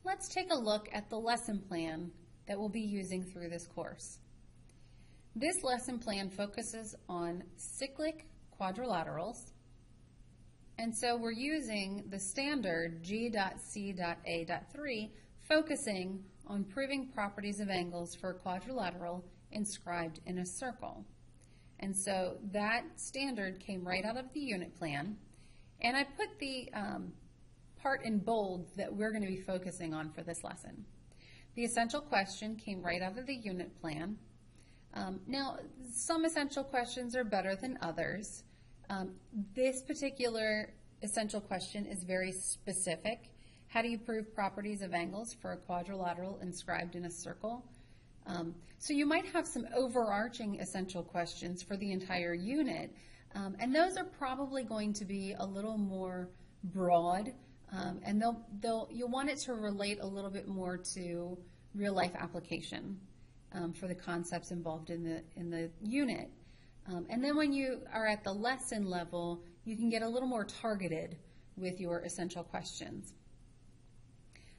Let's take a look at the lesson plan that we'll be using through this course. This lesson plan focuses on cyclic quadrilaterals, and so we're using the standard G.C.A.3, focusing on proving properties of angles for a quadrilateral inscribed in a circle. And so that standard came right out of the unit plan, and I put the part in bold that we're going to be focusing on for this lesson. The essential question came right out of the unit plan. Now, some essential questions are better than others. This particular essential question is very specific. How do you prove properties of angles for a quadrilateral inscribed in a circle? So you might have some overarching essential questions for the entire unit, and those are probably going to be a little more broad, and you'll want it to relate a little bit more to real-life application for the concepts involved in the unit. And then when you are at the lesson level, you can get a little more targeted with your essential questions.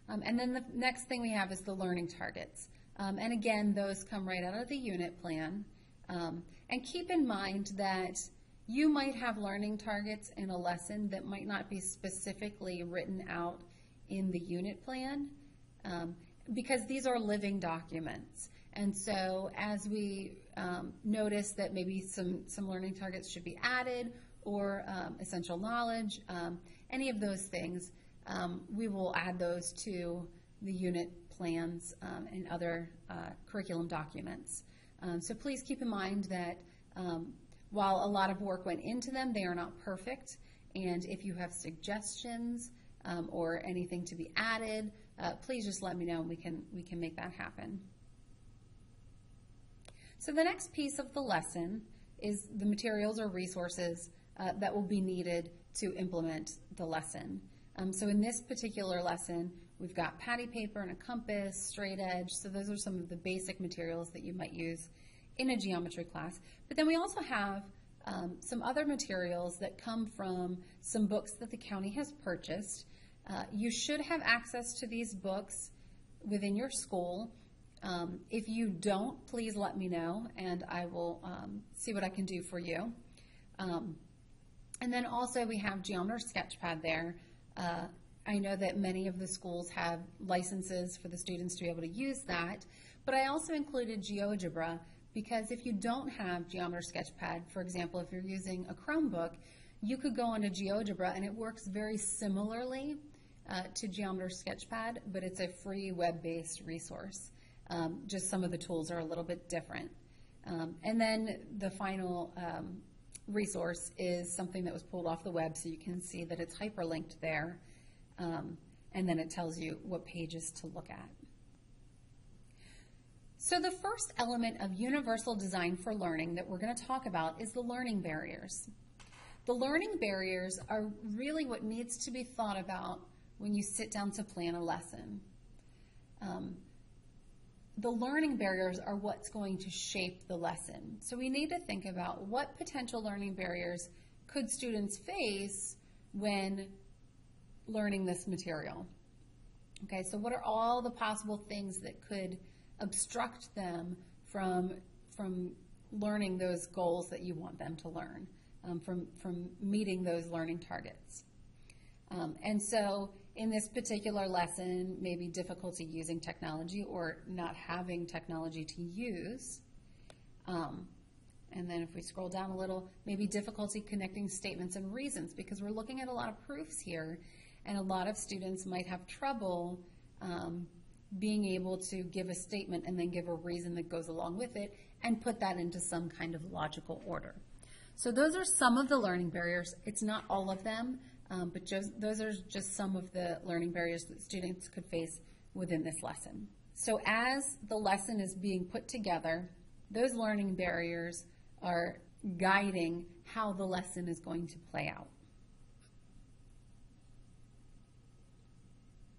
And then the next thing we have is the learning targets. And again, those come right out of the unit plan. And keep in mind that you might have learning targets in a lesson that might not be specifically written out in the unit plan, because these are living documents. And so as we notice that maybe some learning targets should be added, or essential knowledge, any of those things, we will add those to the unit plans and other curriculum documents. So please keep in mind that while a lot of work went into them, they are not perfect, and if you have suggestions or anything to be added, please just let me know and we can make that happen. So the next piece of the lesson is the materials or resources that will be needed to implement the lesson. So in this particular lesson, we've got patty paper and a compass, straight edge, so those are some of the basic materials that you might use in a geometry class. But then we also have some other materials that come from some books that the county has purchased. You should have access to these books within your school. If you don't, please let me know, and I will see what I can do for you. And then also we have Geometry Sketchpad there. I know that many of the schools have licenses for the students to be able to use that, but I also included GeoGebra because if you don't have Geometry Sketchpad, for example, if you're using a Chromebook, you could go onto GeoGebra and it works very similarly to Geometry Sketchpad, but it's a free web-based resource. Just some of the tools are a little bit different. And then the final resource is something that was pulled off the web, so you can see that it's hyperlinked there, and then it tells you what pages to look at. So the first element of universal design for learning that we're going to talk about is the learning barriers. The learning barriers are really what needs to be thought about when you sit down to plan a lesson. The learning barriers are what's going to shape the lesson. So we need to think about what potential learning barriers could students face when learning this material. Okay, so what are all the possible things that could obstruct them from learning those goals that you want them to learn, from meeting those learning targets? And so in this particular lesson, maybe difficulty using technology or not having technology to use. And then if we scroll down a little, maybe difficulty connecting statements and reasons, because we're looking at a lot of proofs here, and a lot of students might have trouble being able to give a statement and then give a reason that goes along with it and put that into some kind of logical order. So those are some of the learning barriers. It's not all of them. But those are just some of the learning barriers that students could face within this lesson. So as the lesson is being put together, those learning barriers are guiding how the lesson is going to play out.